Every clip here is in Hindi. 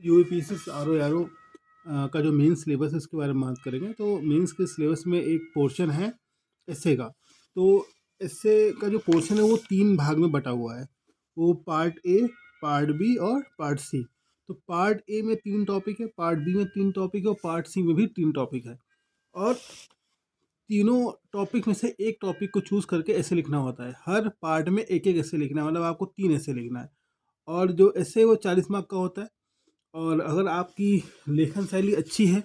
यूपीएससी आरओ का जो मेन सिलेबस है उसके बारे में बात करेंगे। तो मेंस के सिलेबस में एक पोर्शन है एस्से का। तो एस्से का जो पोर्शन है वो 3 भाग में बटा हुआ है। वो पार्ट ए, पार्ट बी और पार्ट सी। तो पार्ट ए में 3 टॉपिक है, पार्ट बी में 3 टॉपिक है और पार्ट सी में भी 3 टॉपिक है। और तीनों टॉपिक में से एक टॉपिक को चूज़ करके एस्से लिखना होता है। हर पार्ट में एक-एक एस्से लिखना है, मतलब आपको 3 एस्से लिखना है। और जो एस्से है वो 40 मार्क का होता है। और अगर आपकी लेखन शैली अच्छी है,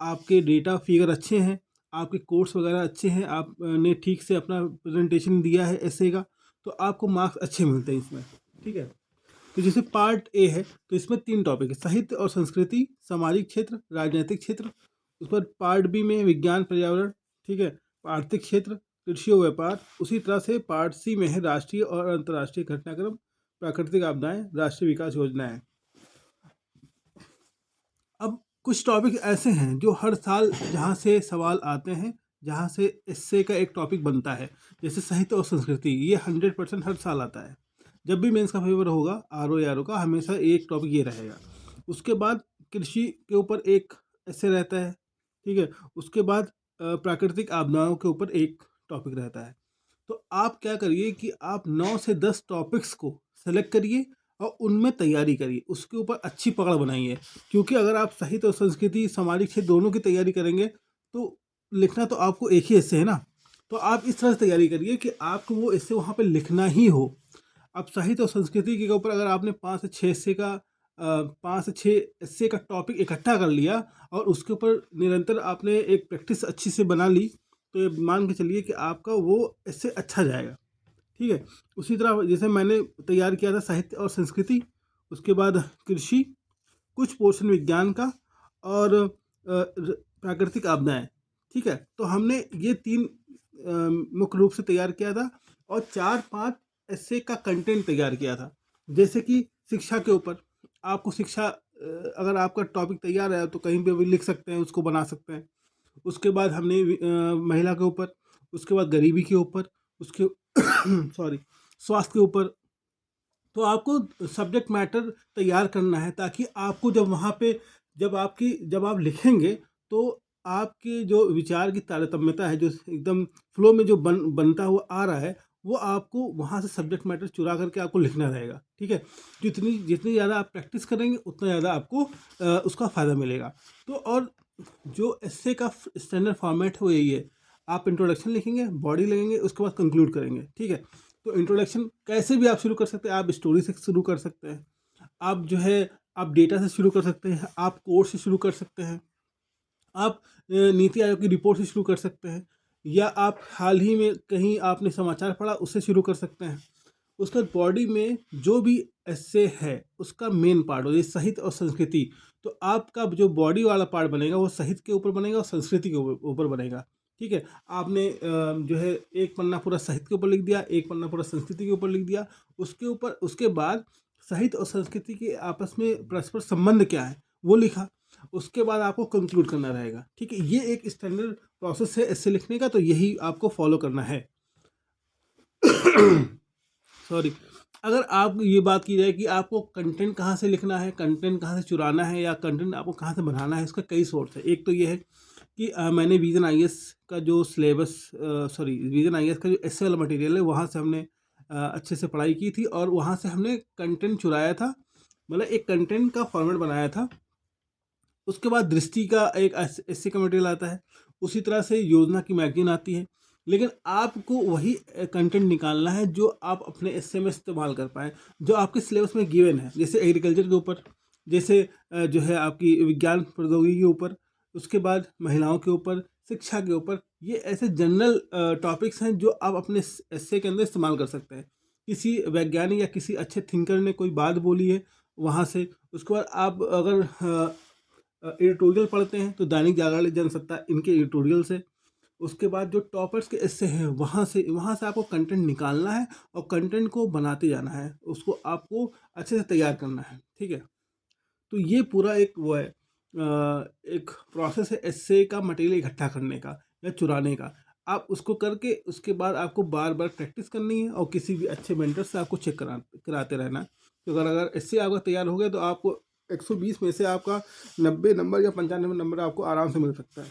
आपके डेटा फिगर अच्छे हैं, आपके कोट्स वगैरह अच्छे हैं, आपने ठीक से अपना प्रेजेंटेशन दिया है एस्से का, तो आपको मार्क्स अच्छे मिलते हैं इसमें। ठीक है। तो जैसे पार्ट ए है तो इसमें 3 टॉपिक है, साहित्य और संस्कृति, सामाजिक क्षेत्र, राजनीतिक क्षेत्र। उस पर पार्ट बी में विज्ञान पर्यावरण, ठीक है, आर्थिक क्षेत्र, कृषि और व्यापार। उसी तरह से पार्ट सी में है राष्ट्रीय और अंतर्राष्ट्रीय घटनाक्रम, प्राकृतिक आपदाएं, राष्ट्रीय विकास योजनाएं। अब कुछ टॉपिक ऐसे हैं जो हर साल जहाँ से सवाल आते हैं, जहाँ से इससे का एक टॉपिक बनता है, जैसे साहित्य और संस्कृति, ये 100% हर साल आता है। जब भी मेंस का पेपर होगा आर ओ का, हमेशा एक टॉपिक ये रहेगा। उसके बाद कृषि के ऊपर एक ऐसे रहता है, ठीक है। उसके बाद प्राकृतिक आपदाओं के ऊपर एक टॉपिक रहता है। तो आप क्या करिए कि आप 9 से 10 टॉपिक्स को सेलेक्ट करिए और उनमें तैयारी करिए, उसके ऊपर अच्छी पकड़ बनाइए। क्योंकि अगर आप साहित्य और संस्कृति, सामाजिक क्षेत्र दोनों की तैयारी करेंगे तो लिखना तो आपको एक ही ऐसे है ना। तो आप इस तरह से तैयारी करिए कि आपको वो ऐसे वहाँ पे लिखना ही हो। अब साहित्य और संस्कृति के ऊपर अगर आपने 5 से 6 ऐसे का 5 से 6 ऐसे का टॉपिक इकट्ठा कर लिया और उसके ऊपर निरंतर आपने एक प्रैक्टिस अच्छी से बना ली, तो ये मान के चलिए कि आपका वो इससे अच्छा जाएगा। ठीक है। उसी तरह जैसे मैंने तैयार किया था साहित्य और संस्कृति, उसके बाद कृषि, कुछ पोर्शन विज्ञान का और प्राकृतिक आपदाएं। ठीक है। तो हमने ये 3 मुख्य रूप से तैयार किया था और 4-5 ऐसे का कंटेंट तैयार किया था। जैसे कि शिक्षा के ऊपर, आपको शिक्षा अगर आपका टॉपिक तैयार है तो कहीं पे भी लिख सकते हैं, उसको बना सकते हैं। उसके बाद हमने महिला के ऊपर, उसके बाद गरीबी के ऊपर, उसके सॉरी स्वास्थ्य के ऊपर। तो आपको सब्जेक्ट मैटर तैयार करना है ताकि आपको जब वहाँ पे जब आप लिखेंगे तो आपके जो विचार की तारतम्यता है, जो एकदम फ्लो में जो बनता हुआ आ रहा है, वो आपको वहाँ से सब्जेक्ट मैटर चुरा करके आपको लिखना रहेगा। ठीक है। जितनी जितनी ज़्यादा आप प्रैक्टिस करेंगे उतना ज़्यादा आपको उसका फ़ायदा मिलेगा। तो और जो एस्से का स्टैंडर्ड फॉर्मेट है वो यही है। आप इंट्रोडक्शन लिखेंगे, बॉडी लगेंगे, उसके बाद कंक्लूड करेंगे। ठीक है। तो इंट्रोडक्शन कैसे भी आप शुरू कर सकते हैं, आप स्टोरी से शुरू कर सकते हैं, आप जो है आप डेटा से शुरू कर सकते हैं, आप कोर्स से शुरू कर सकते हैं, आप नीति आयोग की रिपोर्ट से शुरू कर सकते हैं, या आप हाल ही में कहीं आपने समाचार पढ़ा उससे शुरू कर सकते हैं। उसके बाद बॉडी में जो भी एस्से है उसका मेन पार्ट हो, जैसे साहित्य और संस्कृति, तो आपका जो बॉडी वाला पार्ट बनेगा वो साहित्य के ऊपर बनेगा और संस्कृति के ऊपर बनेगा। ठीक है। आपने जो है एक पन्ना पूरा साहित्य के ऊपर लिख दिया, एक पन्ना पूरा संस्कृति के ऊपर लिख दिया। उसके बाद साहित्य और संस्कृति के आपस में परस्पर संबंध क्या है वो लिखा। उसके बाद आपको कंक्लूड करना रहेगा। ठीक है। ये एक स्टैंडर्ड प्रोसेस है एस्से लिखने का, तो यही आपको फॉलो करना है। सॉरी। अगर आप ये बात की जाए कि आपको कंटेंट कहाँ से लिखना है, कंटेंट कहाँ से चुराना है, या कंटेंट आपको कहाँ से बनाना है, इसका कई सोर्स है। एक तो ये है कि मैंने विजन आईएएस का जो सिलेबस विजन आईएएस का जो एस्से वाला मटेरियल है वहाँ से हमने अच्छे से पढ़ाई की थी और वहाँ से हमने कंटेंट चुराया था, मतलब एक कंटेंट का फॉर्मेट बनाया था। उसके बाद दृष्टि का एक एस्से का मटेरियल आता है, उसी तरह से योजना की मैगजीन आती है। लेकिन आपको वही कंटेंट निकालना है जो आप अपने एस्से में इस्तेमाल कर पाएँ, जो आपके सिलेबस में गिवन है। जैसे एग्रीकल्चर के ऊपर, जैसे जो है आपकी विज्ञान प्रौद्योगिकी के ऊपर, उसके बाद महिलाओं के ऊपर, शिक्षा के ऊपर। ये ऐसे जनरल टॉपिक्स हैं जो आप अपने एस्से के अंदर इस्तेमाल कर सकते हैं। किसी वैज्ञानिक या किसी अच्छे थिंकर ने कोई बात बोली है वहाँ से। उसके बाद आप अगर एडिटोरियल पढ़ते हैं तो दैनिक जागरण, जनसत्ता, इनके एडिटोरियल से। उसके बाद जो टॉपर्स के एस्से हैं वहाँ से आपको कंटेंट निकालना है और कंटेंट को बनाते जाना है, उसको आपको अच्छे से तैयार करना है। ठीक है। तो ये पूरा एक वो है एक प्रोसेस है एस्से का मटेरियल इकट्ठा करने का या चुराने का। आप उसको करके उसके बाद आपको बार बार प्रैक्टिस करनी है और किसी भी अच्छे मेंटर से आपको चेक कराते रहना है। तो अगर एस्से आपका तैयार हो गया तो आपको 120 में से आपका 90 नंबर या 95 नंबर आपको आराम से मिल सकता है।